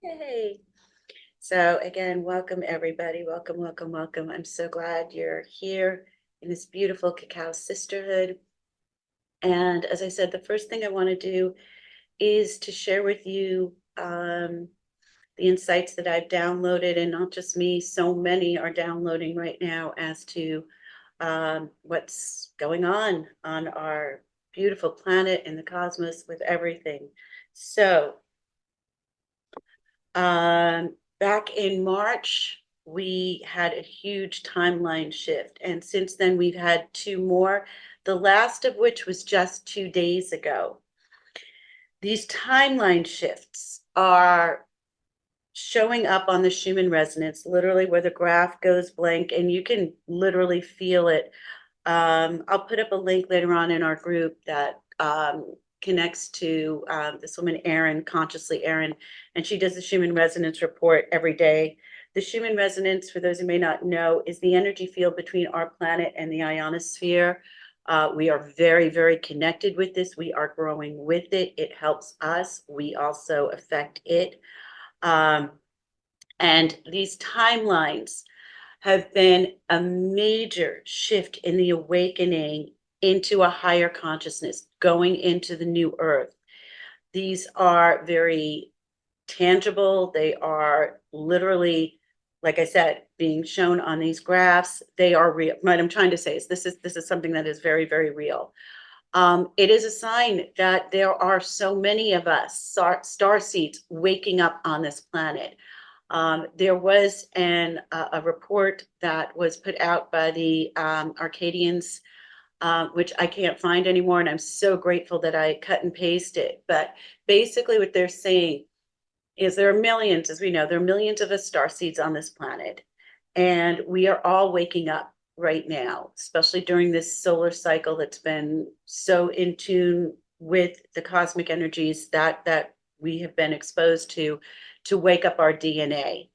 Yay. So again, welcome everybody. Welcome, welcome, welcome. I'm so glad you're here in this beautiful Cacao Sisterhood. And as I said, the first thing I want to do is to share with you the insights that I've downloaded, and not just me, so many are downloading right now as to what's going on our beautiful planet and the cosmos with everything. So back in March, we had a huge timeline shift, and since then we've had two more, the last of which was just 2 days ago. These timeline shifts are showing up on the Schumann resonance, literally where the graph goes blank, and you can literally feel it. I'll put up a link later on in our group that connects to this woman, Erin, Consciously Erin, and she does the Schumann resonance report every day. The Schumann resonance, for those who may not know, is the energy field between our planet and the ionosphere. We are very, very connected with this. We are growing with it. It helps us. We also affect it. Um, and these timelines have been a major shift in the awakening into a higher consciousness, going into the new earth. These are very tangible. They are literally, like I said, being shown on these graphs. They are real. What I'm trying to say is this is something that is very, very real. It is a sign that there are so many of us, star seeds, waking up on this planet. There was a report that was put out by the Arcadians, which I can't find anymore, and I'm so grateful that I cut and paste it. But basically, what they're saying is there are millions, as we know, there are millions of us star seeds on this planet, and we are all waking up right now, especially during this solar cycle that's been so in tune with the cosmic energies that we have been exposed to wake up our DNA.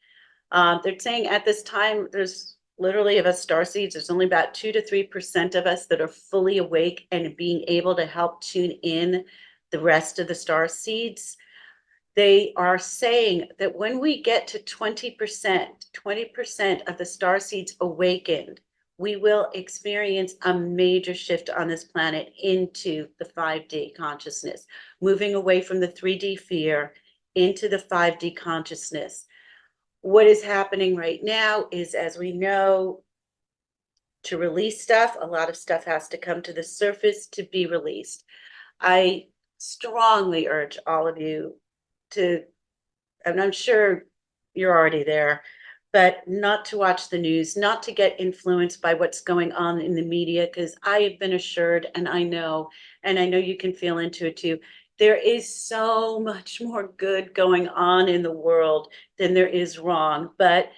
They're saying at this time, there's literally of us star seeds, there's only about 2 to 3% of us that are fully awake and being able to help tune in the rest of the star seeds. They are saying that when we get to 20% of the star seeds awakened, we will experience a major shift on this planet into the 5D consciousness, moving away from the 3D fear into the 5D consciousness. What is happening right now is, as we know, to release stuff, a lot of stuff has to come to the surface to be released. I strongly urge all of you to, and I'm sure you're already there, but not to watch the news, not to get influenced by what's going on in the media, because I have been assured, and I know you can feel into it too. There is so much more good going on in the world than there is wrong. But,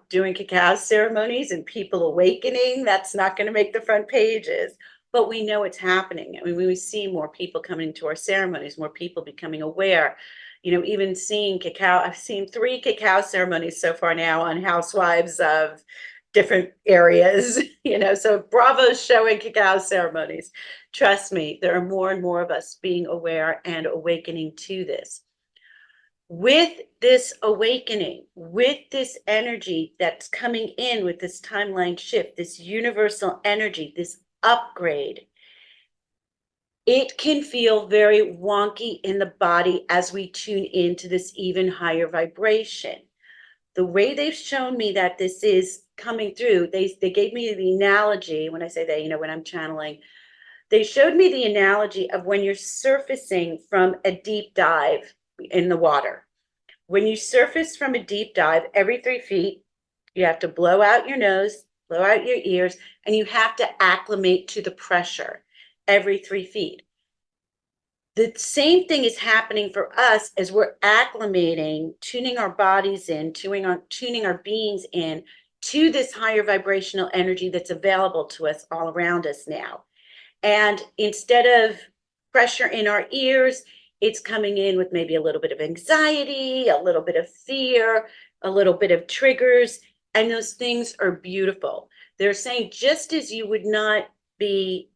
doing cacao ceremonies and people awakening, that's not going to make the front pages. But we know it's happening. I mean, we see more people coming to our ceremonies, more people becoming aware. Even seeing cacao, I've seen 3 cacao ceremonies so far now on housewives of different areas, so bravo's showing cacao ceremonies. Trust me, there are more and more of us being aware and awakening to this. With this awakening, with this energy that's coming in with this timeline shift, this universal energy, this upgrade, it can feel very wonky in the body as we tune into this even higher vibration. The way they've shown me that this is coming through, they gave me the analogy. When I say they, when I'm channeling, they showed me the analogy of when you're surfacing from a deep dive in the water. When you surface from a deep dive, every 3 feet, you have to blow out your nose, blow out your ears, and you have to acclimate to the pressure every 3 feet. The same thing is happening for us as we're acclimating, tuning our bodies in, tuning our beings in to this higher vibrational energy that's available to us all around us now. And instead of pressure in our ears, it's coming in with maybe a little bit of anxiety, a little bit of fear, a little bit of triggers, and those things are beautiful. They're saying just as you would not be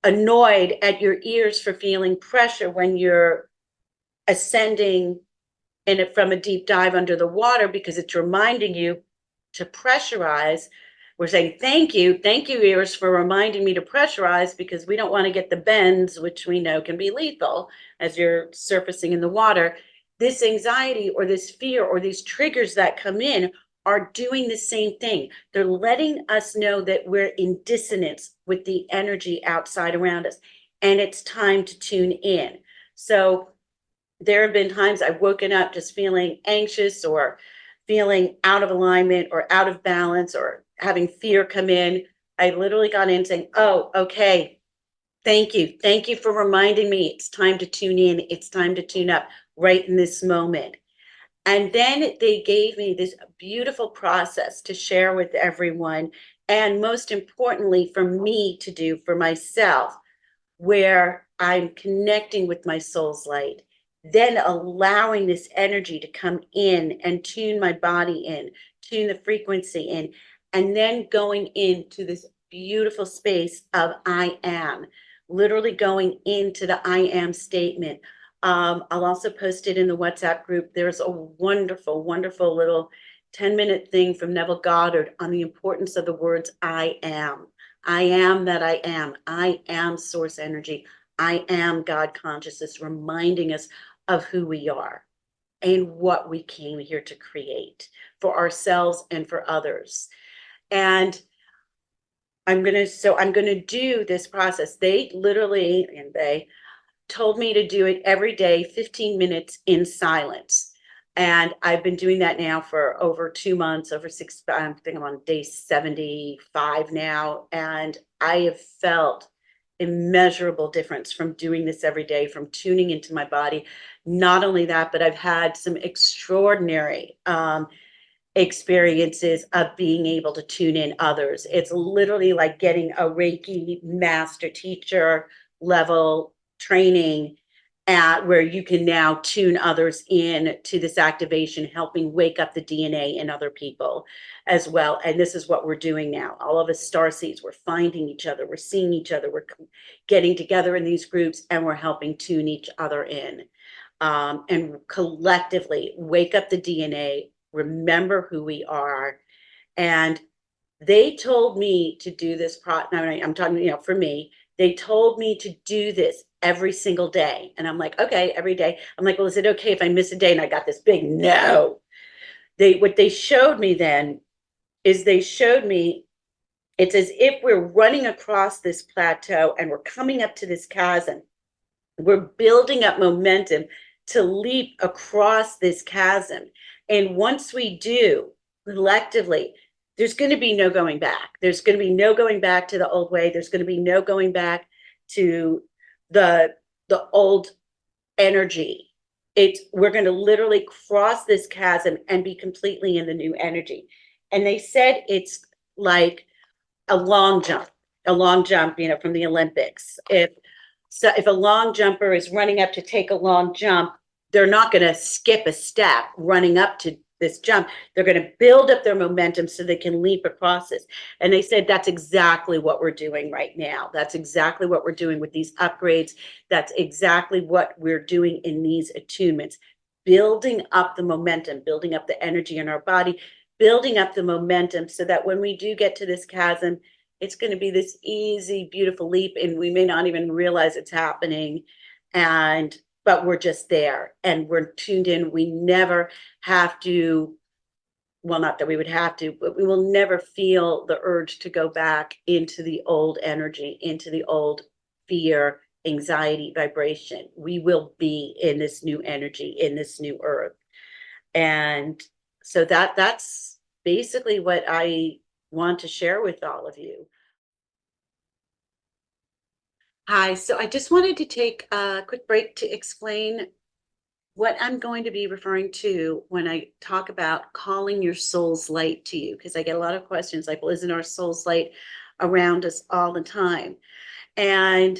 annoyed at your ears for feeling pressure when you're ascending from a deep dive under the water, because it's reminding you to pressurize. We're saying, thank you, ears, for reminding me to pressurize, because we don't want to get the bends, which we know can be lethal as you're surfacing in the water. This anxiety or this fear or these triggers that come in are doing the same thing. They're letting us know that we're in dissonance with the energy outside around us, and it's time to tune in. So there have been times I've woken up just feeling anxious or feeling out of alignment or out of balance or having fear come in. I literally got in saying, oh, okay, thank you. Thank you for reminding me it's time to tune in. It's time to tune up right in this moment. And then they gave me this beautiful process to share with everyone. And most importantly, for me to do for myself, where I'm connecting with my soul's light, then allowing this energy to come in and tune my body in, tune the frequency in, and then going into this beautiful space of I am, literally going into the I am statement. I'll also post it in the WhatsApp group. There's a wonderful, wonderful little 10-minute thing from Neville Goddard on the importance of the words I am. I am that I am. I am source energy. I am God consciousness, reminding us of who we are and what we came here to create for ourselves and for others. And I'm going to do this process. They told me to do it every day, 15 minutes in silence. And I've been doing that now for over 2 months, over six, I think I'm on day 75 now. And I have felt immeasurable difference from doing this every day, from tuning into my body. Not only that, but I've had some extraordinary experiences of being able to tune in others. It's literally like getting a Reiki master teacher level training at where you can now tune others in to this activation, helping wake up the DNA in other people as well. And this is what we're doing now. All of us starseeds, we're finding each other, we're seeing each other, we're getting together in these groups, and we're helping tune each other in. And collectively wake up the DNA, remember who we are. And they told me to do this I'm talking, for me, they told me to do this every single day. And I'm like, okay, every day. I'm like, well, is it okay if I miss a day? And I got this big no. What they showed me then is they showed me it's as if we're running across this plateau and we're coming up to this chasm. We're building up momentum to leap across this chasm. And once we do, collectively, there's going to be no going back. There's going to be no going back to the old way. There's going to be no going back to the old energy. We're going to literally cross this chasm and be completely in the new energy. And they said it's like a long jump, from the Olympics. If a long jumper is running up to take a long jump, they're not going to skip a step running up to this jump. They're going to build up their momentum so they can leap across this. And they said that's exactly what we're doing right now. That's exactly what we're doing with these upgrades. That's exactly what we're doing in these attunements, building up the momentum, building up the energy in our body, building up the momentum so that when we do get to this chasm, it's going to be this easy, beautiful leap, and we may not even realize it's happening. But we're just there and we're tuned in. We never have to, well, not that we would have to, but we will never feel the urge to go back into the old energy, into the old fear, anxiety, vibration. We will be in this new energy, in this new earth. And so that's basically what I want to share with all of you. Hi, so I just wanted to take a quick break to explain what I'm going to be referring to when I talk about calling your soul's light to you, because I get a lot of questions like, well, isn't our soul's light around us all the time? And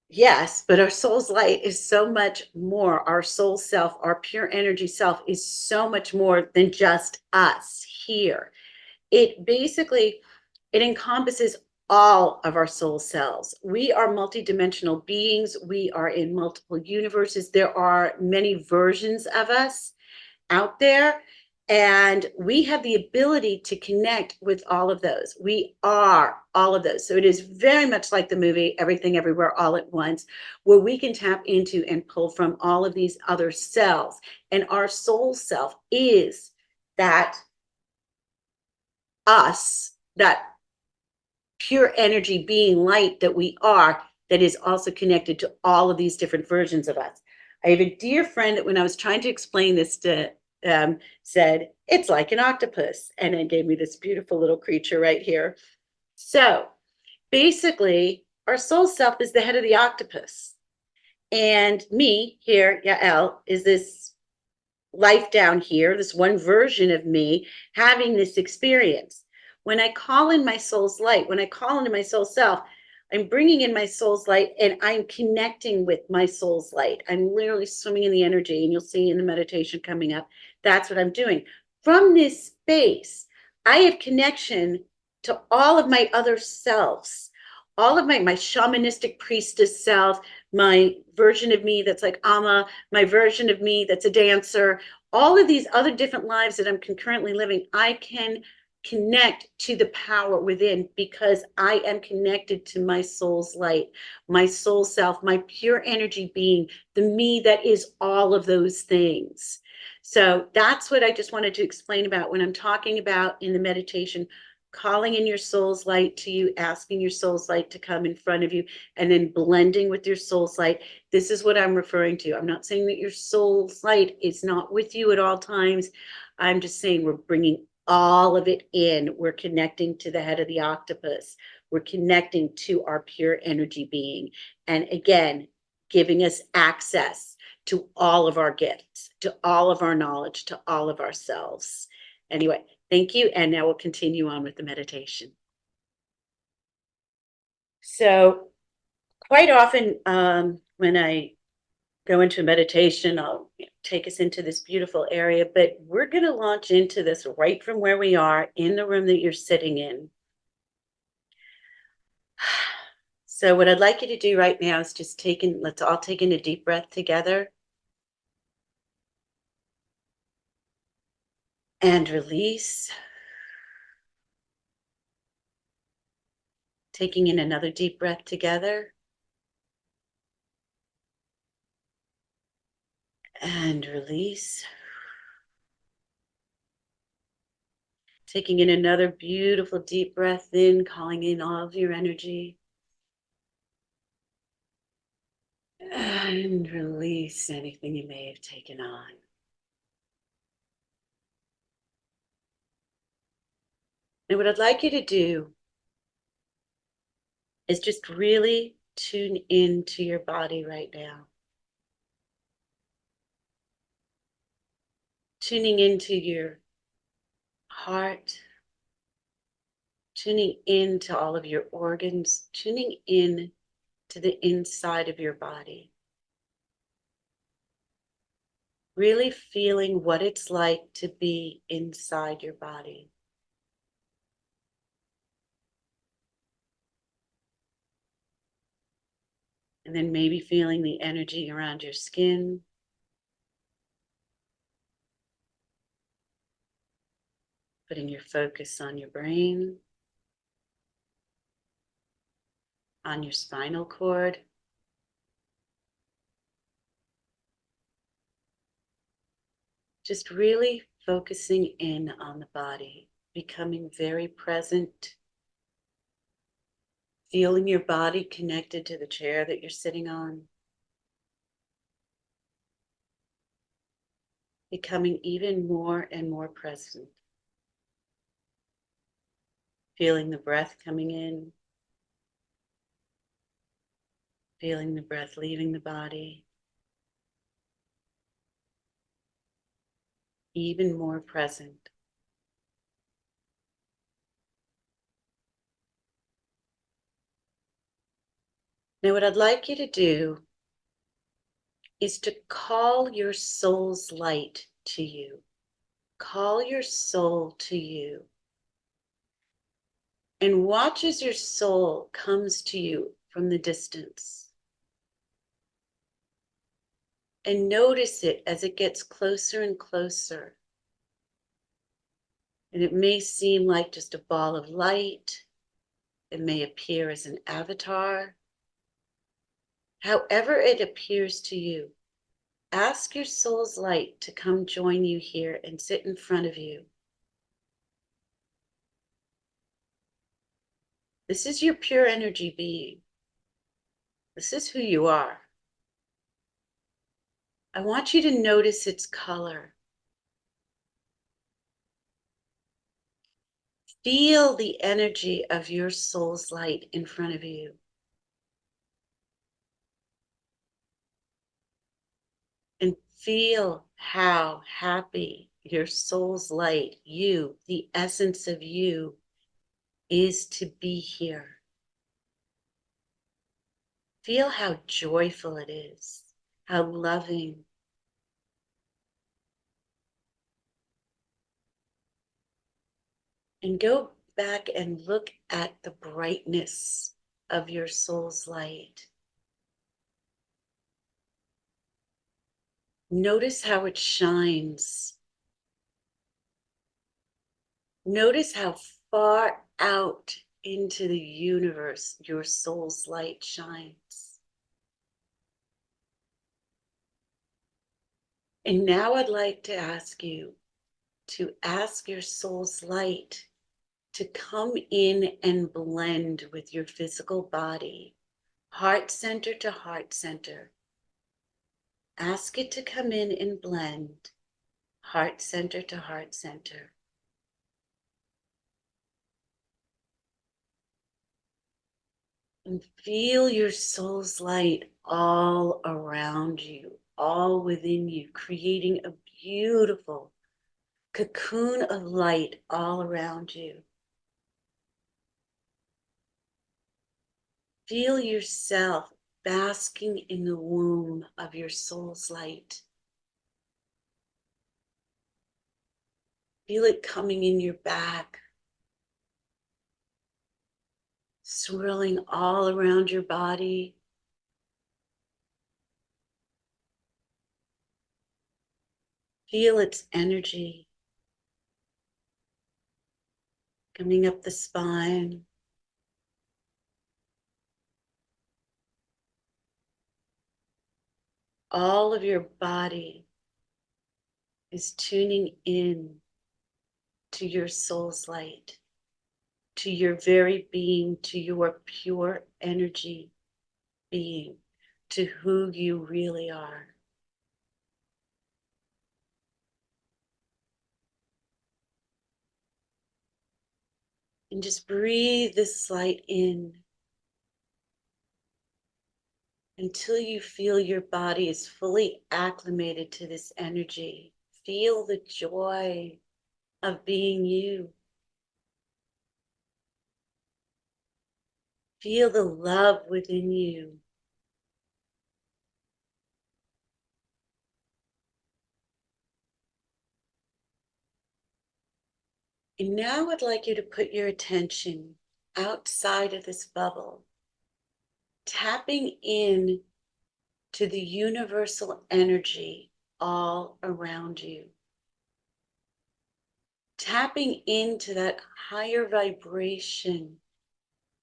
yes, but our soul's light is so much more. Our soul self, our pure energy self is so much more than just us here. It encompasses all of our soul selves. We are multidimensional beings. We are in multiple universes. There are many versions of us out there, and we have the ability to connect with all of those. We are all of those. So it is very much like the movie Everything Everywhere All at Once, where we can tap into and pull from all of these other selves. And our soul self is that us, that pure energy being light that we are, that is also connected to all of these different versions of us. I have a dear friend that when I was trying to explain this to said, it's like an octopus. And it gave me this beautiful little creature right here. So basically, our soul self is the head of the octopus. And me here, Yael, is this life down here, this one version of me having this experience. When I call in my soul's light, when I call into my soul self, I'm bringing in my soul's light and I'm connecting with my soul's light. I'm literally swimming in the energy, and you'll see in the meditation coming up, that's what I'm doing. From this space, I have connection to all of my other selves, all of my shamanistic priestess self, my version of me that's like Amma, my version of me that's a dancer, all of these other different lives that I'm concurrently living. I can connect to the power within because I am connected to my soul's light, my soul self, my pure energy being, the me that is all of those things. So that's what I just wanted to explain about when I'm talking about in the meditation, calling in your soul's light to you, asking your soul's light to come in front of you, and then blending with your soul's light. This is what I'm referring to. I'm not saying that your soul's light is not with you at all times. I'm just saying we're bringing all of it in. We're connecting to the head of the octopus. We're connecting to our pure energy being. And again, giving us access to all of our gifts, to all of our knowledge, to all of ourselves. Anyway, thank you. And now we'll continue on with the meditation. So quite often when I go into a meditation, I'll take us into this beautiful area, but we're going to launch into this right from where we are in the room that you're sitting in. So what I'd like you to do right now is just let's all take in a deep breath together and release. Taking in another deep breath together and release. Taking in another beautiful deep breath in, calling in all of your energy. And release anything you may have taken on. And what I'd like you to do is just really tune into your body right now. Tuning into your heart, tuning into all of your organs, tuning in to the inside of your body. Really feeling what it's like to be inside your body. And then maybe feeling the energy around your skin. Putting your focus on your brain, on your spinal cord. Just really focusing in on the body, becoming very present, feeling your body connected to the chair that you're sitting on, becoming even more and more present, feeling the breath coming in, feeling the breath leaving the body, even more present. Now, what I'd like you to do is to call your soul's light to you. Call your soul to you. And watch as your soul comes to you from the distance. And notice it as it gets closer and closer. And it may seem like just a ball of light. It may appear as an avatar. However it appears to you, ask your soul's light to come join you here and sit in front of you. This is your pure energy being. This is who you are. I want you to notice its color. Feel the energy of your soul's light in front of you. And feel how happy your soul's light, you, the essence of you, is to be here. Feel how joyful it is, how loving. And go back and look at the brightness of your soul's light. Notice how it shines. Notice how far out into the universe your soul's light shines. And now I'd like to ask you to ask your soul's light to come in and blend with your physical body, heart center to heart center. Ask it to come in and blend, heart center to heart center. And feel your soul's light all around you, all within you, creating a beautiful cocoon of light all around you. Feel yourself basking in the womb of your soul's light. Feel it coming in your back, swirling all around your body. Feel its energy coming up the spine. All of your body is tuning in to your soul's light, to your very being, to your pure energy being, to who you really are. And just breathe this light in until you feel your body is fully acclimated to this energy. Feel the joy of being you. Feel the love within you. And now I'd like you to put your attention outside of this bubble, tapping in to the universal energy all around you. Tapping into that higher vibration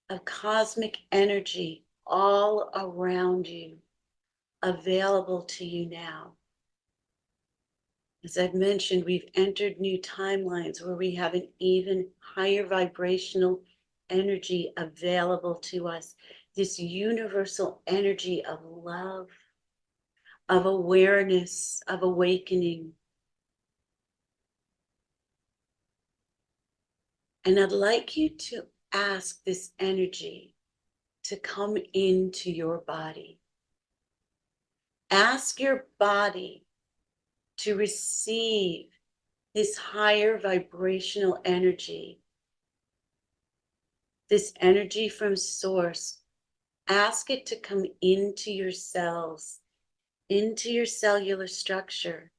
of cosmic energy all around you, available to you now. As I've mentioned, we've entered new timelines where we have an even higher vibrational energy available to us. This universal energy of love, of awareness, of awakening. And I'd like you to ask this energy to come into your body. Ask your body to receive this higher vibrational energy, this energy from source. Ask it to come into your cells, into your cellular structure.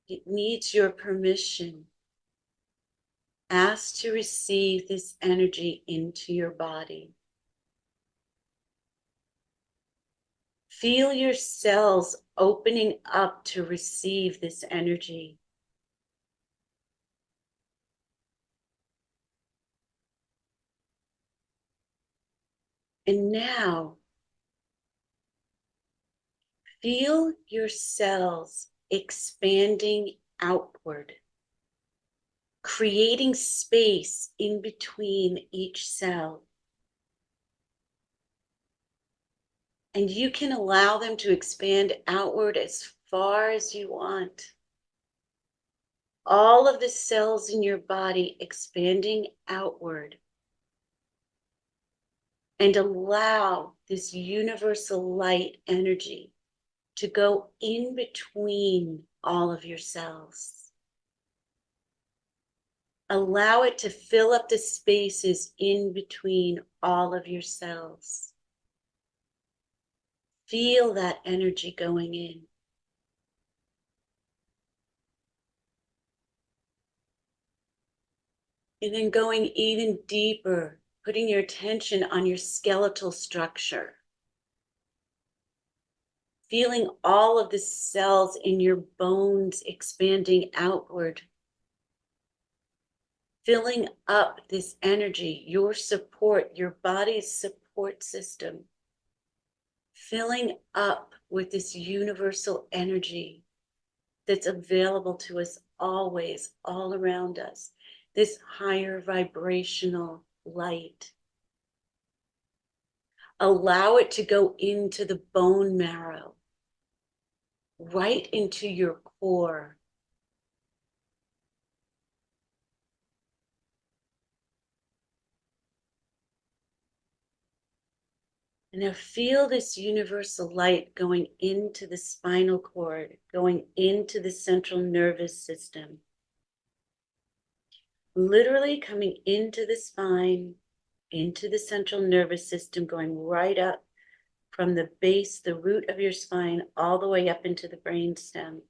It needs your permission. Ask to receive this energy into your body. Feel your cells opening up to receive this energy. And now, feel your cells expanding outward, creating space in between each cell. And you can allow them to expand outward as far as you want. All of the cells in your body expanding outward. And allow this universal light energy to go in between all of your cells. Allow it to fill up the spaces in between all of your cells. Feel that energy going in. And then going even deeper, putting your attention on your skeletal structure. Feeling all of the cells in your bones expanding outward. Filling up this energy, your support, your body's support system. Filling up with this universal energy that's available to us always, all around us. This higher vibrational light. Allow it to go into the bone marrow, right into your core. And now feel this universal light going into the spinal cord, going into the central nervous system. Literally coming into the spine, into the central nervous system, going right up from the base, the root of your spine, all the way up into the brain stem.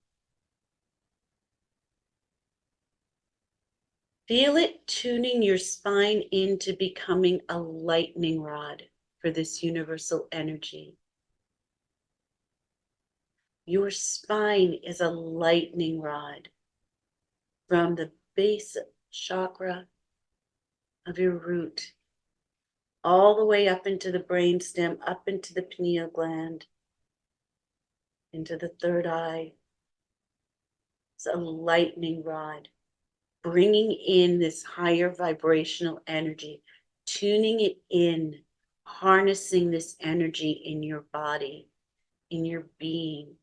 Feel it tuning your spine into becoming a lightning rod for this universal energy. Your spine is a lightning rod from the base chakra of your root all the way up into the brain stem, up into the pineal gland, into the third eye. It's a lightning rod, bringing in this higher vibrational energy, tuning it in, harnessing this energy in your body, in your being.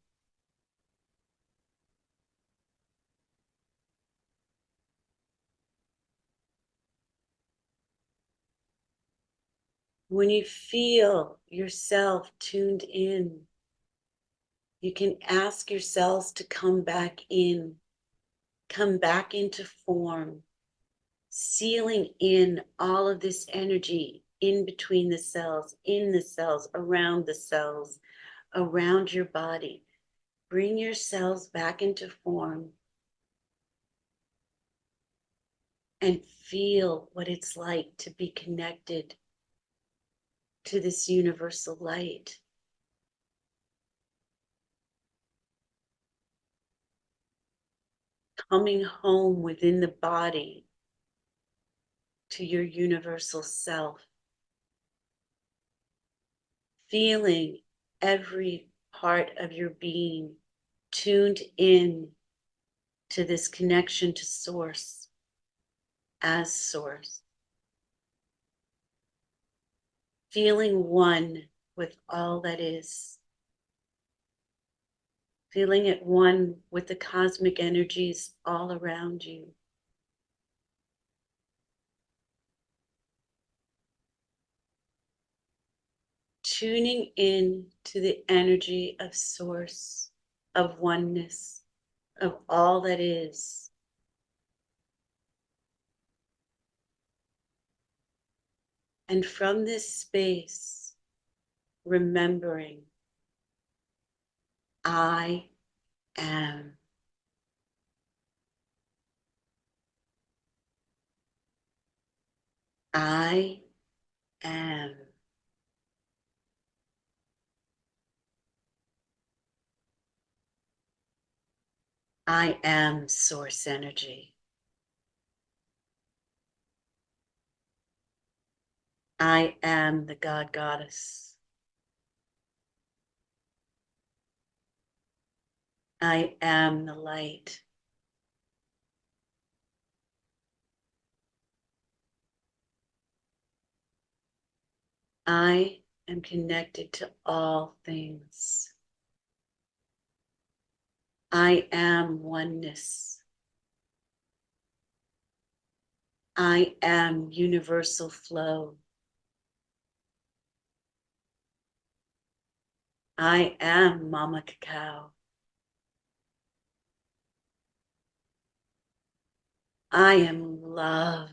When you feel yourself tuned in, you can ask yourselves to come back in, come back into form, sealing in all of this energy in between the cells, in the cells, around your body. Bring your cells back into form and feel what it's like to be connected to this universal light. Coming home within the body to your universal self. Feeling every part of your being tuned in to this connection to source as source. Feeling one with all that is. Feeling at one with the cosmic energies all around you. Tuning in to the energy of source, of oneness, of all that is. And from this space, remembering, I am. I am. I am source energy. I am the God Goddess. I am the light. I am connected to all things. I am oneness. I am universal flow. I am Mama Cacao. I am love.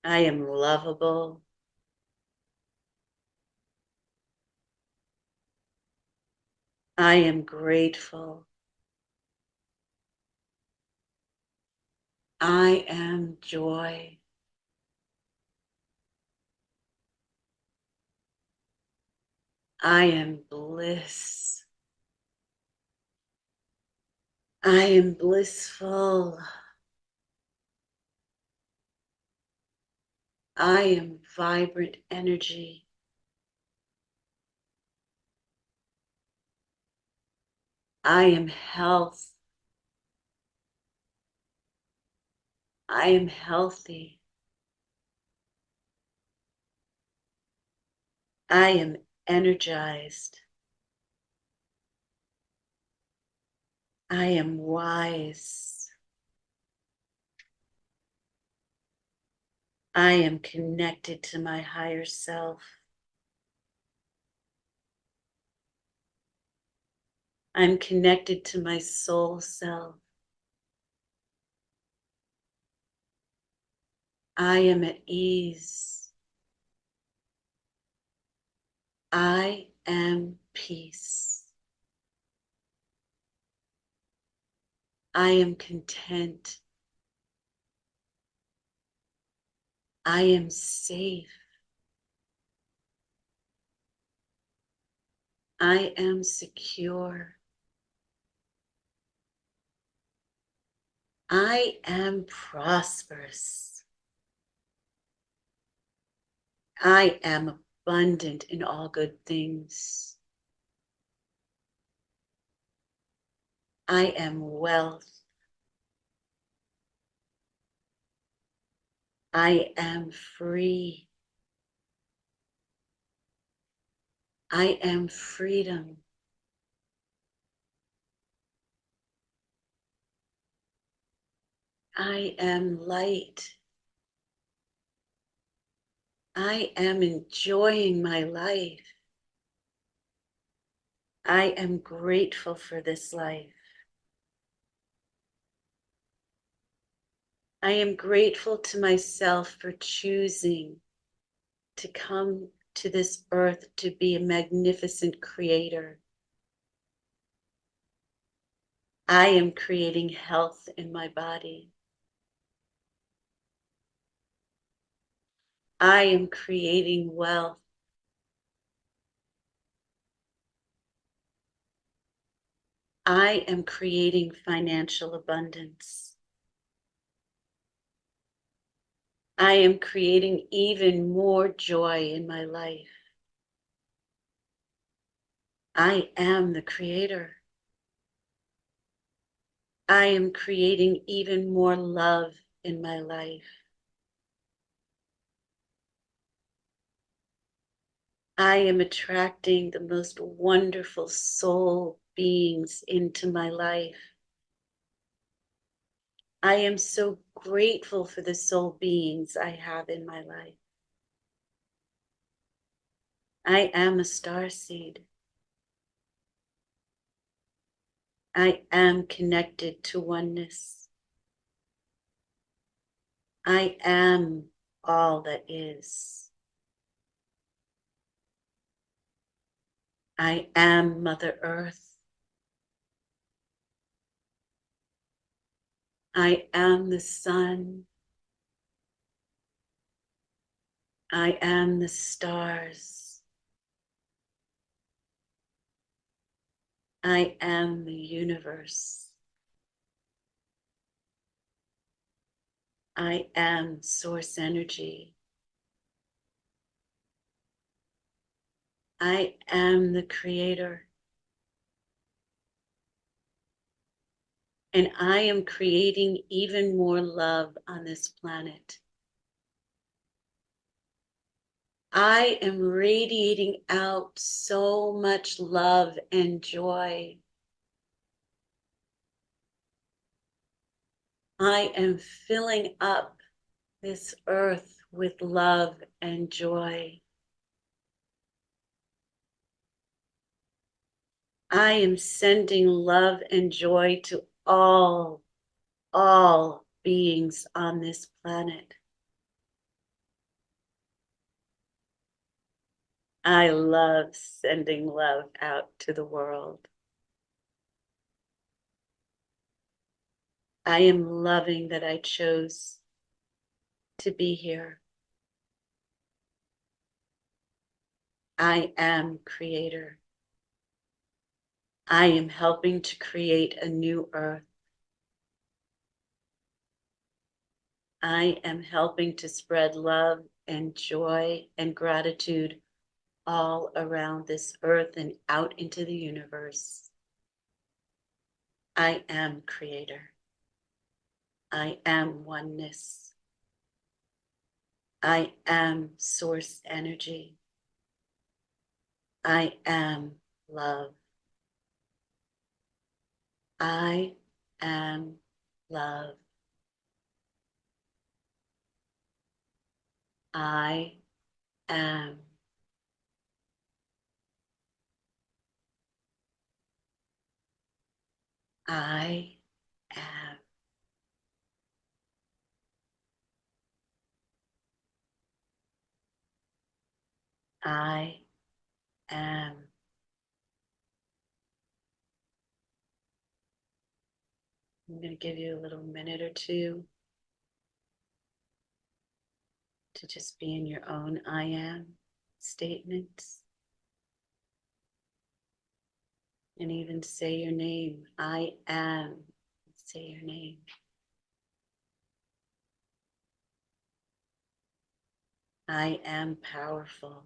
I am lovable. I am grateful. I am joy. I am bliss. I am blissful. I am vibrant energy. I am health. I am healthy. I am energized. I am wise. I am connected to my higher self. I'm connected to my soul self. I am at ease. I am peace. I am content. I am safe. I am secure. I am prosperous. I am abundant in all good things. I am wealth. I am free. I am freedom. I am light. I am enjoying my life. I am grateful for this life. I am grateful to myself for choosing to come to this earth to be a magnificent creator. I am creating health in my body. I am creating wealth. I am creating financial abundance. I am creating even more joy in my life. I am the creator. I am creating even more love in my life. I am attracting the most wonderful soul beings into my life. I am so grateful for the soul beings I have in my life. I am a starseed. I am connected to oneness. I am all that is. I am Mother Earth. I am the sun. I am the stars. I am the universe. I am source energy. I am the creator. And I am creating even more love on this planet. I am radiating out so much love and joy. I am filling up this earth with love and joy. I am sending love and joy to all beings on this planet. I love sending love out to the world. I am loving that I chose to be here. I am creator. I am helping to create a new earth. I am helping to spread love and joy and gratitude all around this earth and out into the universe. I am creator. I am oneness. I am source energy. I am love. I am love. I am. I am. I am. I'm going to give you a little minute or two to just be in your own I am statements and even say your name. I am. Say your name. I am powerful.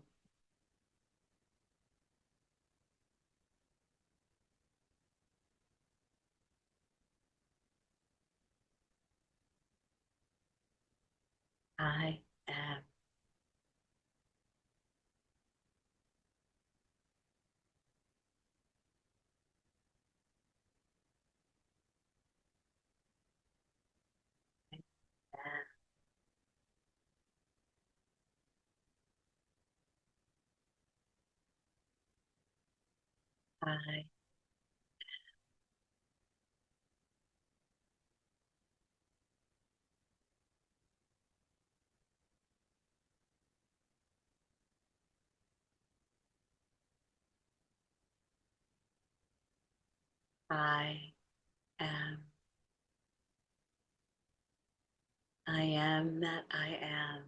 I am. I I am. I am that I am.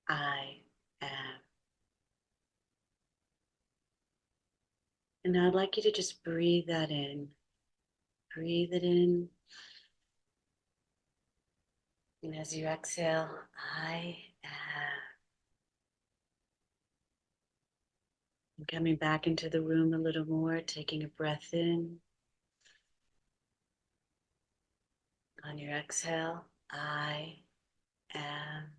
I am. And I'd like you to just breathe that in. Breathe it in. And as you exhale, I am. And coming back into the room a little more, taking a breath in. On your exhale, I am.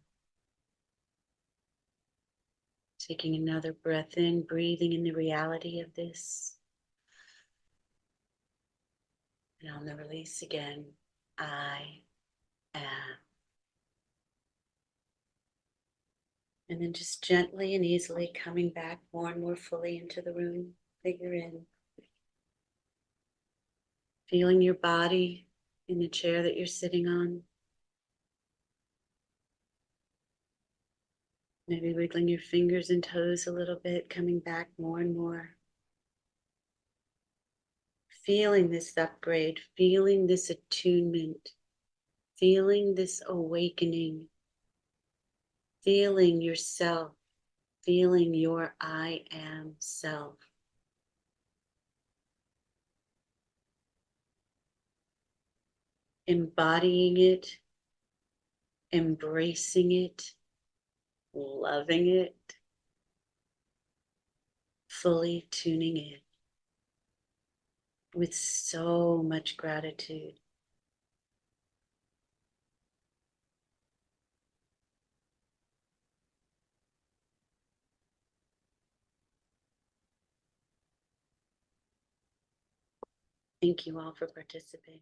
Taking another breath in, breathing in the reality of this. And on the release again, I am. And then just gently and easily coming back more and more fully into the room that you're in. Feeling your body in the chair that you're sitting on. Maybe wiggling your fingers and toes a little bit, coming back more and more. feeling this upgrade, feeling this attunement, feeling this awakening, feeling yourself, feeling your I am self. Embodying it, embracing it, loving it, fully tuning in with so much gratitude. Thank you all for participating.